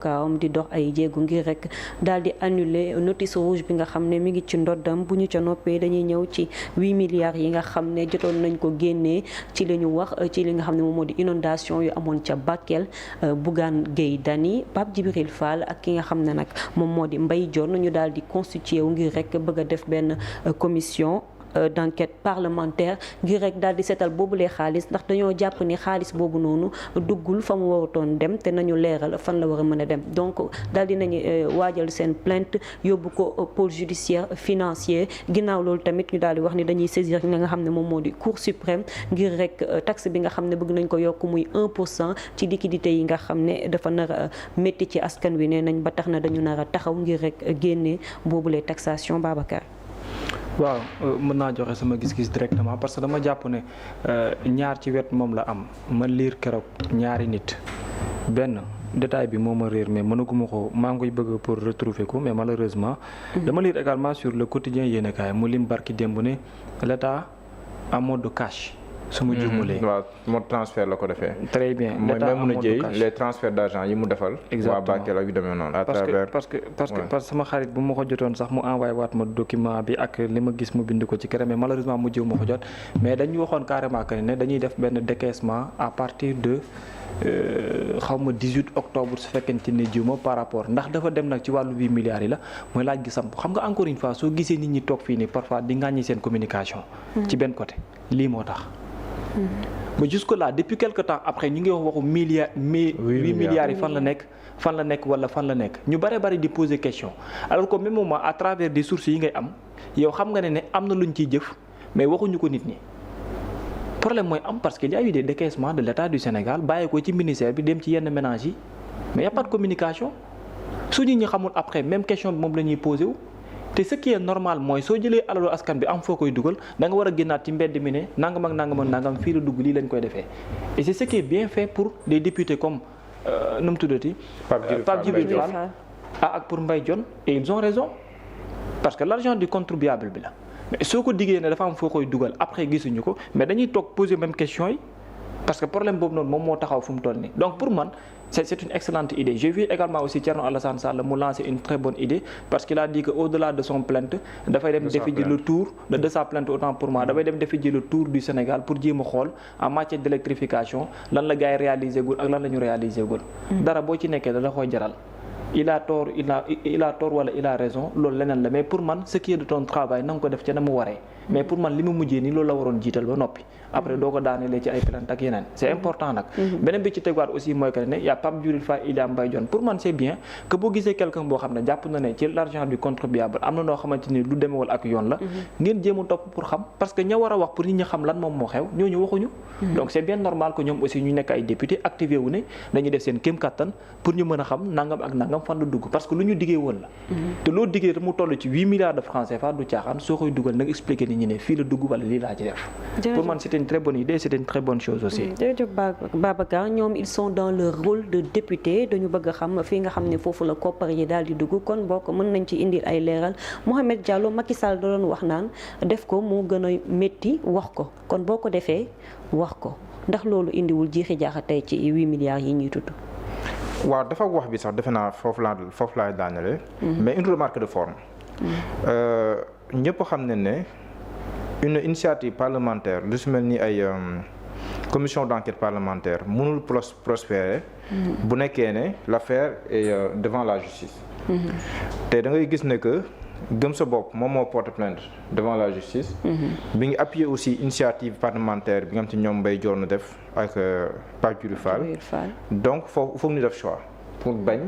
kaawam di dox ay jéego ngir rek daal di annuler notice rouge bi nga xam ne mi ngi ci ndoddam. bu ñu ca noppee dañuy ñëw ci 8 milliards yi nga xam ne jotoon nañ ko génnee ci li ñu wax ci li nga xam ne moom moo di inondation yu amoon ca Bakel. Bougane Gueye Dany, Pape Djibril Fall ak ki nga xam ne nag moom moo di Mbaye Dione ñu daal di constitué wu ngir rek bëgg a def benn commission d'enquête parlementaire ngir rek daal di seetal boobulee xaalis ndax dañoo jàpp ni xaalis boobu noonu duggul fa mu warutoon dem te nañu leeral fan la war a mën a dem. donc daal di nañu waajal seen plainte yóbbu ko pôle judiciaire financier. ginnaaw loolu tamit ñu daal di wax ni dañuy saisir li nga xam ne moom moo di cour suprême ngir rek taxe bi nga xam ne bëgg nañ ko yokk muy 1% ci liquidité yi nga xam ne dafa nar a métti ci askan wi nee nañ ba tax na dañu nar a taxaw ngir rek génne boobulee taxation. Babacar. waaw mën naa joxe sama gis-gis directement parce que dama jàpp ne ñaar ci wet moom la am ma liir keroog ñaari nit benn détail bi moo ma réer mais mënaguma ko maa ngi koy bëgg pour retrouver ko mais malheureusement dama lire également sur le quotidien yéenekaay mu lim barki démb ne l'État en mode cash su ma juumalee. waaw mode transfert la ko defee. très bien mooy même mun a jëy les transferts d'argent yi mu defal. exactement waa Bakel ak yu demee noonu. à travers parce que sama xarit bu ma ko jotoon sax mu envoyé waat ma document bi ak li ma gis mu bind ko ci kër mais malheureusement mu jëw ma ko jot mais dañu waxoon carrément que ne dañuy def benn décaissement à partir de xaw ma 18 octobre su fekkente ne jiw ma par rapport ndax dafa dem nag ci wàllu 8 milliards yi la mooy laaj gi samp xam nga encore une fois soo gisee nit ñi toog fii nii parfois di ŋàññi seen communication. ci benn côté lii moo tax. mais jusque là depuis quelque temps après ñu ngi wax waxu milliards 8 milliards yi fan la nekk wala fan la nekk ñu bare di poser question alors que même moment à travers des sources yi ngay am yow xam nga ne am na luñ ciy jëf mais waxuñu ko nit ñi problème mooy am parce que il y a eu des décaissements de l'État du Sénégal bàyyi ko ci ministère bi dem ci yenn ménages yi mais y a pas de communication su nit ñi xamul après même question bi moom la ñuy posé wu. te ce qui est normal mooy soo jëlee alalu askan bi am foo koy dugal da nga war a génnaat ci mbedd mi ne nangam ak nangam ak nangam fii la dugg lii lañ koy defee et c'est ce qui est bien fait pour des députés comme nu mu tuddati. Pape Djibril Fall ak pour Mbaye Dione et ils ont raison parce que l'argent du contribuable bi la mais soo ko diggee ne dafa am foo koy dugal après gisuñu ko mais dañuy toog poser même question yi parce que problème boobu noonu moom moo taxaw fu mu toll nii donc pour man. C'est une excellente idée. J'ai vu également aussi Thierno Alassane Sall mu lancer une très bonne idée parce qu'il a dit que au-delà de son plainte dafay dem defi ji le tour de sa plainte autant pour moi dafay dem defi ji le tour du Sénégal pour jéem a xool en matière d'électrification lan la gars yi réaliser gul ak lan la ñu réaliser gul. dara boo ci nekkee da la koy jaral. il a tort wala il a raison loolu leneen la mais pour man ce qui est de ton travail na nga ko def ca na mu waree mais pour man li mu mujjee nii loolu la waroon jiital ba noppi après doo ko daanelee ci ay plainte ak yeneen c'est important nag beneen bi ci tegaat aussi mooy que ne y a Pape Djibril Fall il y a Mbaye Dione pour man c'est bien que boo gisee quelqu'un boo xam ne jàpp na ne ci l'argent du contribuable am na noo xamante ni lu demewul ak yoon la ngeen jéem a topp pour xam parce que ña war a wax pour nit ñi xam lan moom moo xew ñooñu waxuñu donc c'est bien normal que ñoom aussi ñu nekk ay député activé wu ne dañuy def seen kéem kattan pour ñu mën a xam nangam ak nangam fan la dugg parce que lu ñu diggee woon la te loo diggee mu toll ci 8 milliards de francs CFA du caaxaan soo koy dugal nag expliquer nit ñi ne fii la dugg wala lii laa ci def pour man c'est une très bonne idée c'est une très bonne chose aussi jërëjëf Babacar ñoom ils sont dans leur rôle de député dañu bëgg a xam fii nga xam ne foofu la koppar yi daal di dugg kon boo ko mën nañ ci indil ay leeral Mohamed Diallo Macky Sall da doon wax naan def ko moo gën a métti wax ko kon boo ko defee wax ko ndax loolu indiwul jiixi jaaxa tey ci 8 milliards yi ñuy tudd waaw dafa wax bi sax defe naa foofu laa daanale mais une remarque de forme ñëpp xam ne une initiative parlementaire lu su mel ni ay commission d'enquête parlementaire mënul prospérer bu nekkee ne l'affaire est devant la justice te da ngay gis ne que gëm sa bopp moom moo porte plainte devant la justice bi ngi appuyer aussi initiative parlementaire bi nga xam te ñoom Mbaye Dione def ak Pape Djibril Fall donc foog ñu def choix pour bañ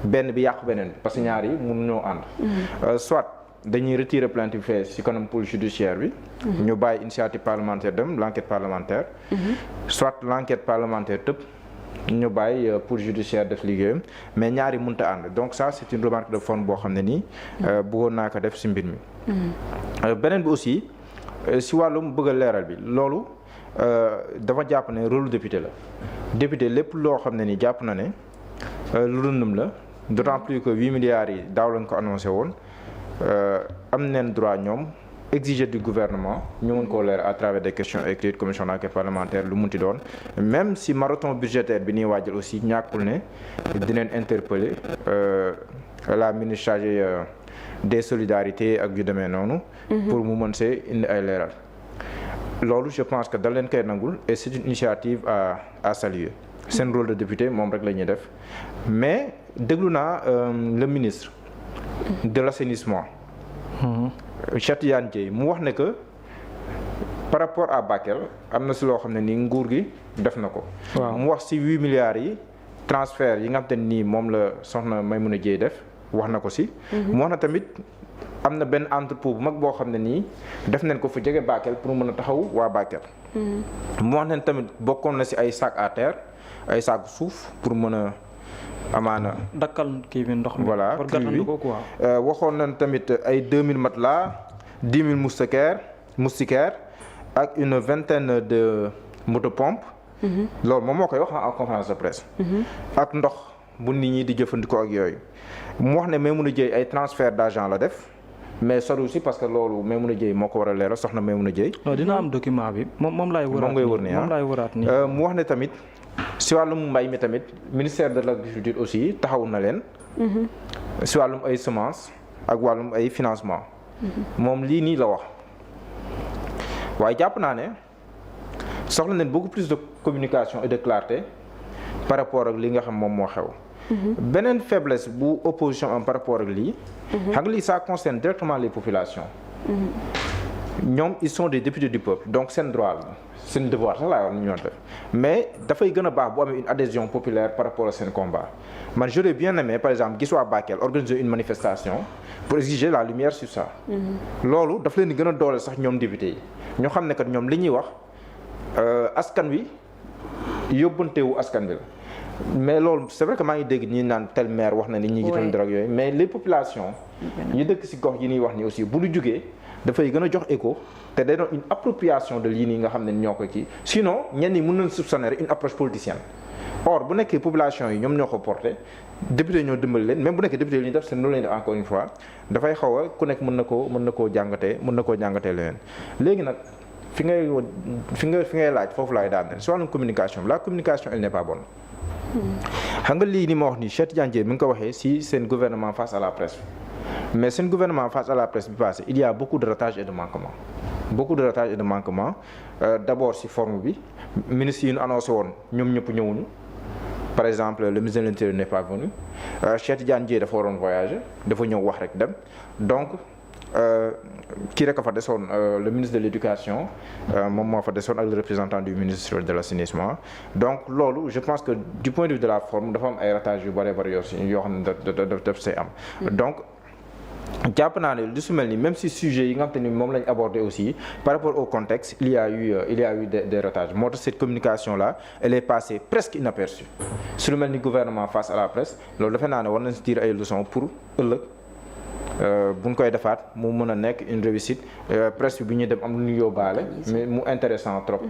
benn bi yàqu beneen bi parce que ñaar yi mënuñoo ànd soit dañuy retirer plainte bi fee ci kanam pôle judiciaire bi ñu bàyyi initiative parlementaire dem l'enquête parlementaire soit l'enquête parlementaire tëb ñu bàyyi pôle judiciaire def liggéeyam mais ñaari mënta ànd donc ça c'est une remarque de forme boo xam ne nii bëggoon naa ko def ci mbir mi beneen bi aussi ci wàllum bëgg a leeral bi loolu dafa jàpp ne rôle député la député lépp loo xam ne nii jàpp na ne lu rëndum la d'autant plus que 8 milliards yi daaw lañ ko annoncé woon am neen droit ñoom exiger du gouvernement ñu mën koo leer à travers des questions écrites commission d'enquête parlementaire lu munti doon même si marathon budgétaire bi ñuy waajal aussi ñàkkul ne dinañ interpeller la ministre chargée des solidarités ak yu demee noonu. pour mu mën see indi ay leeral. loolu je pense que da leen koy nangul et c'est une initiative à saluer. seen rôle de député moom rek la ñuy def mais déglu naa le ministre de l'assainissement. Cheikh Tidiane Dièye mu wax ne que par rapport à Bakel am na si loo xam ne nii nguur gi def na ko. mu wax si 8 milliards yi transfert yi nga xam te nii moom la soxna Maimouna Dièye def wax na ko si. mu wax na tamit am na benn entrepôt bu mag boo xam ne nii def nañ ko fu jege Bakel pour mën a taxaw waa Bakel. mu wax nañ tamit bokkoon na si ay sac à terre ay sac suuf pour mën a amaana. dakkal kii bi ndox mi. voilà pour gàttandu ko quoi. waxoon nañ tamit ay 2000 matelas 10 000 moustiquaires ak une vingtaine de motopompes. loolu moom moo koy wax en conférence de presse. ak ndox bu nit ñi di jëfandikoo ak yooyu. mu wax ne Maimouna Dièye ay transfert d'argent la def mais sori aussi parce que loolu Maimouna Dièye moo ko war a leeral soxna Maimouna Dièye. non dina am document bi moom laay wëraat. moom ngay wër nii moom laay wëraat nii. mu wax ne tamit. si wàllum mbay mi tamit ministère de l'agriculture aussi taxaw na leen. si wàllum ay semences ak wàllum ay financement moom lii nii la wax waaye jàpp naa ne soxla nañ beaucoup plus de communication et de clarté par rapport ak li nga xam moom moo xew. beneen faiblesse bu opposition am par rapport ak lii. xam nga lii ça concerne directement les populations. ñoom ils sont des députés du peuple donc seen droit la seen devoir sax laa wax ni ñoo def mais dafay gën a baax bu amee une adhésion populaire par rapport à seen combat man j'aurais bien aimé par exemple gis waa Bakel organiser une manifestation pour exiger la lumière sur ça. loolu daf leen di gën a doole sax ñoom député yi ñoo xam ne kat ñoom li ñuy wax askan wi yóbbantewu askan bi la mais loolu c'est vrai que maa ngi dégg ñi naan tel maire wax na ni ñi jiital drogue yooyu mais les populations yi dëkk ci gox yi ñuy wax ni aussi bu ñu jugee dafay gën a jox écho te day doon une appropriation de lii nii nga xam ne ñoo ko kii sinon ñenn ñi mën nañ soupçonner une approche politicienne or bu nekkee population yi ñoom ñoo ko porté député ñoo dimbali leen même bu nekkee député yi ñu def seen loolu lañu def encore une fois dafay xaw a ku nekk mën na koo jàngatee leneen léegi nag fi ngay laaj foofu laay daan si wàllum communication la communication elle n'est pas bonne. xam nga lii ni ma wax nii Cheikh Tidiane Dièye mi ngi ko waxee si seen gouvernement face à la presse. mais seen gouvernement face à la presse bi passé il y a beaucoup de ratages et de manquements d'abord ci forme bi ministre yi ñu annoncé woon ñoom ñëpp ñëwuñu par exemple le ministre de l'Intérieur n'est pas venu Cheikh Tidiane Dièye dafa waroon voyager dafa ñëw wax rek dem donc kii rek a fa desoon le ministre de l'éducation moom moo fa desoon ak le représentant du ministre de l'assainissement donc loolu je pense que du point de vue de la forme dafa am ay ratages yu bari yoo xam ne daf say am donc jàpp naa ne lu su mel ni même si sujet yi nga xam te ni moom lañ abordé aussi par rapport au contexte il y a eu des ratages moo tax cette communication là elle est passée presque inaperçue su lu mel ni gouvernement face à la presse loolu defe naa ne war nañ si tirer ay leçons pour ëllëg buñ koy defaat mu mën a nekk une réussite presse bi ñuy dem am lu ñu yóbbaale mais mu intéressant trop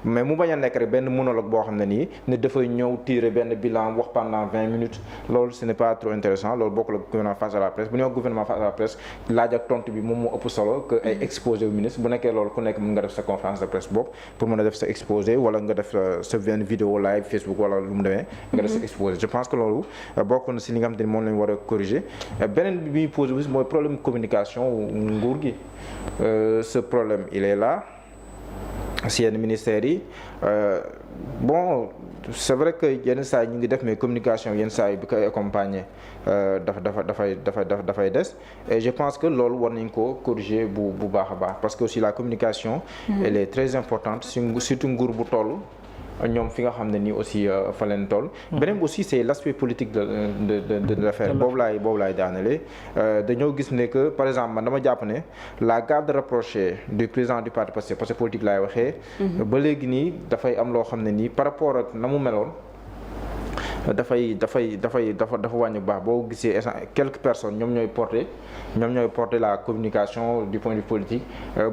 mais mu bañ a nekk rek benn monologue boo xam ne nii ne dafay ñëw tirer benn bilan wax pendant 20 minutes loolu ce n'est pas trop intéressant loolu bokkul ak gouvernement face à la presse bu ñu wax gouvernement face à la presse laaj ak tontu bi moom moo ëpp solo que ay exposé au ministre bu nekkee loolu ku nekk mën nga def sa conférence de presse bopp pour mën a def sa exposé wala nga def sa benn vidéo live Facebook wala lu mu demee nga def sa exposé je pense que loolu bokk na si li nga xam te ni moom lañu war a corriger beneen bi muy posé mooy problème communication nguur gi ce problème il est là si yenn ministères yi bon c'est vrai que yenn saa yi ñu ngi def mais communication yenn saa yi bi koy accompagner dafay des et je pense que loolu war nañ ko corriger bu baax a baax parce que aussi la communication elle est très importante surtout nguur bu toll ñoom fi nga xam ne nii aussi fa leen toll. beneen aussi c'est l'aspect politique de l'affaire boobu laay daanale dañoo gis ne que par exemple man dama jàpp ne la garde rapprochée du président du parti parce que politique laay waxee. ba léegi nii dafay am loo xam ne nii par rapport ak na mu meloon. dafa wàññi bu baax boo gisee quelques personnes ñoom ñooy porter la communication du point de vue politique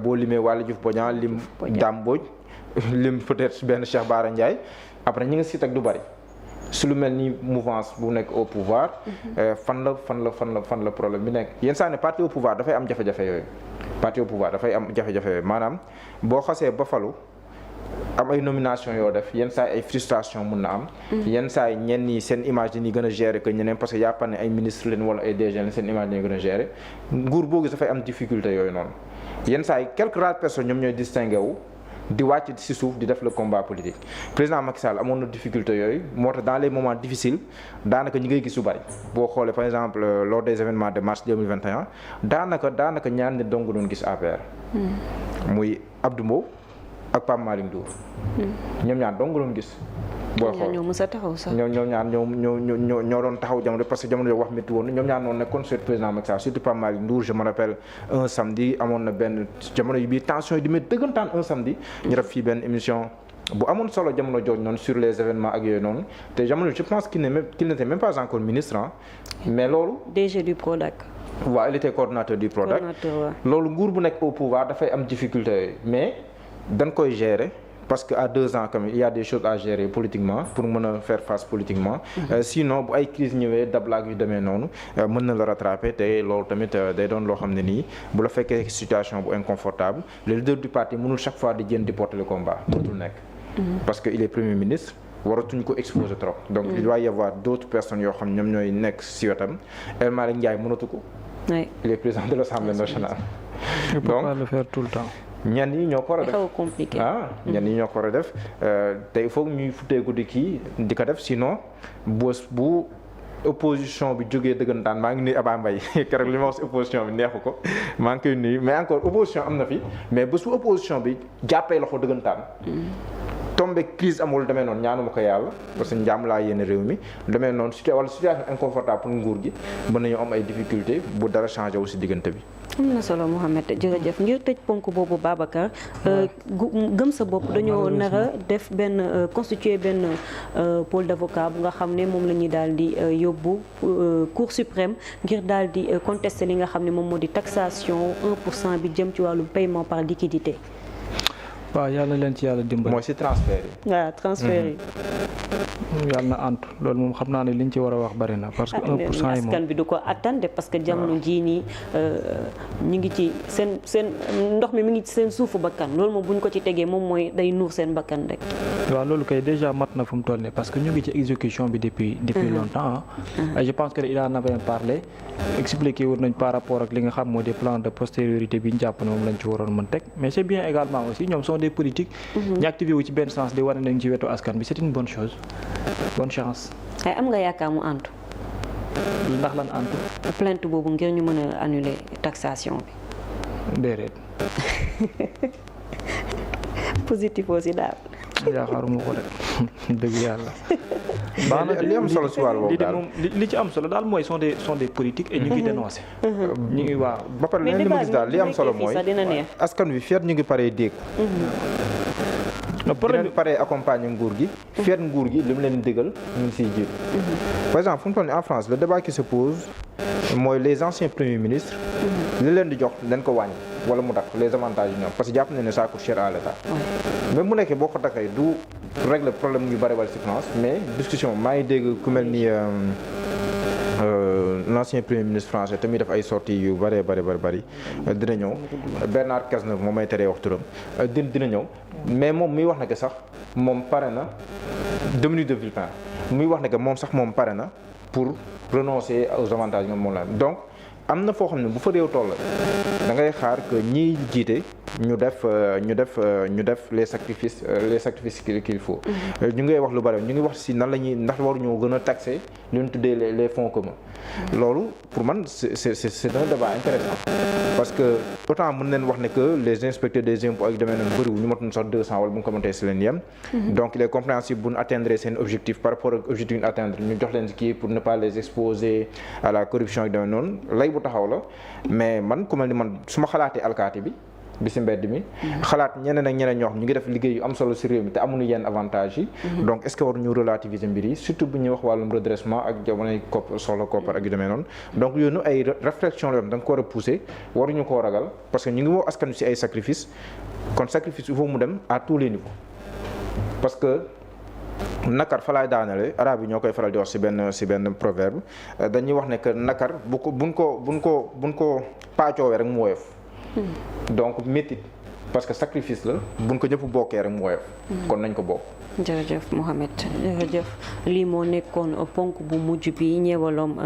boo limee Waly Diouf Bodian lim Dame Mbodj lim peut-être benn Cheikh Bara Ndiaye après ñi nga siit ak du bari su lu mel ni mouvance bu nekk au pouvoir fan la problème bi nekk yenn saa ne parti au pouvoir dafay am jafe-jafe yooyu maanaam boo xasee ba falu am ay nomination yoo def yenn saa ay frustration mun na am yenn saa yi ñenn ñi seen image dañuy gën a gérer que ñeneen parce que yàppa ne ay ministre leen wala ay DG leen seen image dañuy gën a gérer nguur boo gis dafay am difficulté yooyu noonu yenn saa yi quelques rares personnes ñoom ñooy distingué wu di wàcc ci suuf di def le combat politique président Macky Sall amoon na difficulté yooyu moo tax dans les moments difficiles daanaka ñi ngay gis su bari boo xoolee par exemple lors des événements de mars 2021 daanaka ñaar nit dong doon gis APR muy Abdou Mbow ak Pape Malick Ndour ñoom ñaar dong doon gis boo xool ñoo mës a taxaw sax ñoom ñaar ñoo doon taxaw jamono parce que jamono yoo wax métti woon ñoom ñaar noonu nekkoon sur président Macky Sall surtout Pape Malick Ndour je me rappelle un samedi amoon na benn jamono yi bii tension yi di métti dëggantaan un samedi ñu def fii benn émission bu amoon solo jamono jooju noonu sur les événements ak yooyu noonu te jamono je pense qu'il n'était même pas encore ministre mais loolu DG du Prodac waaw il était coordonnateur du Prodac loolu nguur bu nekk au pouvoir dafay am difficulté mais dañ koy gérer parce que à 2 ans quand même il y a des choses à gérer politiquement pour mën a faire face politiquement sinon bu ay crise ñëwee dablaag yu demee noonu mën na la rattraper te loolu tamit day doon loo xam ne nii bu la fekkee situation bu inconfortable le leader du parti mënul chaque fois di jën di porter le combat dootul nekk parce que il est premier ministre waratuñ ko exposer trop donc il doit y avoir d'autres personnes yoo xam ñoom ñooy nekk si wetam El Malick Ndiaye mënatu ko il est président de l'Assemblée nationale il peut pas le faire tout le temps ñenn ñi ñoo ko war a def compliqué ñenn ñi ñoo ko war a def te il faut ñuy futteeku di kii di ko def sinon bés bu opposition bi jógee dëggantaan maa ngi nuyu Aba Mbaye keroog li ma wax si opposition bi neexu ko maa ngi koy nuyu mais encore opposition am na fi mais bés bu opposition bi jàppee loxo dëggantaan tombé crise amul demee noonu ñaanuma ko yàlla parce que njàmm laa yéene réew mi demee noonu wala situation inconfortable pour nguur gi mën nañu am ay difficultés bu dara changé wu si diggante bi. am na solo Mouhamed jërëjëf ngir tëj ponk boobu Babacar gëm sa bopp dañoo nar a def benn constituer benn pôle d'avocat bu nga xam ne moom la ñuy daal di yóbbu Cour suprême ngir daal di contester li nga xam ne moom moo di taxation 1% bi jëm ci wàllu paiement par liquidité. waaw yàlla leen ci yàlla dimbali. mooy si transfert yi. waaw transfert yi. yàlla na antu loolu moom xam naa ne liñ ci war a wax bari na parce que 1% yi moom askan bi du ko attendre parce que jamono jii nii ñu ngi ci seen ndox mi ngi ci seen suufu bakkan loolu moom bu ñu ko ci tegee moom mooy day nuur seen bakkan rek. waaw loolu kay déjà mat na fu mu toll nii parce que ñu ngi ci exécution bi depuis longtemps je pense que il en avait parlé expliqué woon nañ par rapport ak li nga xam moo des plans de postériorité bi ñu jàpp ne moom lañ ci waroon mën teg mais c'est bien également aussi ñoom sont des politiques ñu activé wu ci benn sens di wane nañ ci wetu askan bi c'est une bonne chose bonne chance. ay am nga yaakaar mu antu. ndax lan antu. plainte boobu ngir ñu mën a annuler taxation bi. déedéet. positif aussi daal. yaakaaruma ko de dëgg yàlla. baax na li am solo si wàll boobu daal li ci am solo daal mooy sont des politiques et ñu ngi dénoncer. ñu ngi waaw. ba pare li ma gis daal li am solo mooy askan wi fiat ñu ngi paree dégg. dinañ paree accompagner nguur gi. fiat nguur gi li mu leen digal ñu ngi siy jiitu. par exemple fu mu toll nii en France le débat qui se pose mooy les anciens premiers ministres. li leen di jox dañ ko wàññi wala mu dakk les avantages yi ñoom parce que jàpp nañ ne ça coûte cher à l'État. même mu nekkee boo ko takkee du régler problème yu bari wala si France mais discussion maa ngi dégg ku mel ni l'ancien premier ministre français tamit def ay sorties yu bari dina ñëw Bernard Cazeneuve moom may teree wax turam dina ñëw mais moom muy wax na que sax moom pare na Dominique de Villepin muy wax ne que moom sax moom pare na pour renoncer aux avantages ñoom moom la donc am na foo xam ne bu fa réew toll da ngay xaar que ñiy jiite ñu def les sacrifices qu'il faut. ñu ngay wax lu bari ñu ngi wax si nan la ñuy ndax waruñoo gën a taxer lu ñu tuddee les fonds communs. loolu pour man c'est un débat intéressant parce que autant mën nañ wax ne que les inspecteurs des impôts ak demee noonu bëriwul ñu matuñ sax 200 wala bu ñu ko mëntee si leen yem. donc il est compréhensible bu ñu atteindre seen objectif par rapport ak objectif ñu atteindre ñu jox leen kii pour ne pas les exposer à la corruption ak demee noonu lay bu taxaw la mais man ku mel ni man su ma xalaatee alkaati bi si mbedd mi xalaat ñeneen ak ñeneen ñoo xam ñu ngi def liggéey yu am solo si réew mi te amuñu yenn avantage yi donc est-ce que waruñu relativiser mbir yi surtout bu ñuy wax wàllum redressement ak jamonoy soxla koppar ak yu demee noonu donc yooyu ay réflexion la yoon da nga ko war a pousser waruñu koo ragal parce que ñu ngi woo askan wi si ay sacrifice kon sacrifice il faut mu dem à tous les niveaux parce que nakar fa laay daanale arab yi ñoo koy faral di wax ci benn proverbe dañuy wax ne que nakar buñ ko paacoowee rek mu woyof donc métit parce que sacrifice la buñ ko ñëpp bokkee rek mu woyof kon nañ ko bokk. jërëjëf Mouhamed jërëjëf lii moo nekkoon ponk bu mujj bi ñeewaloom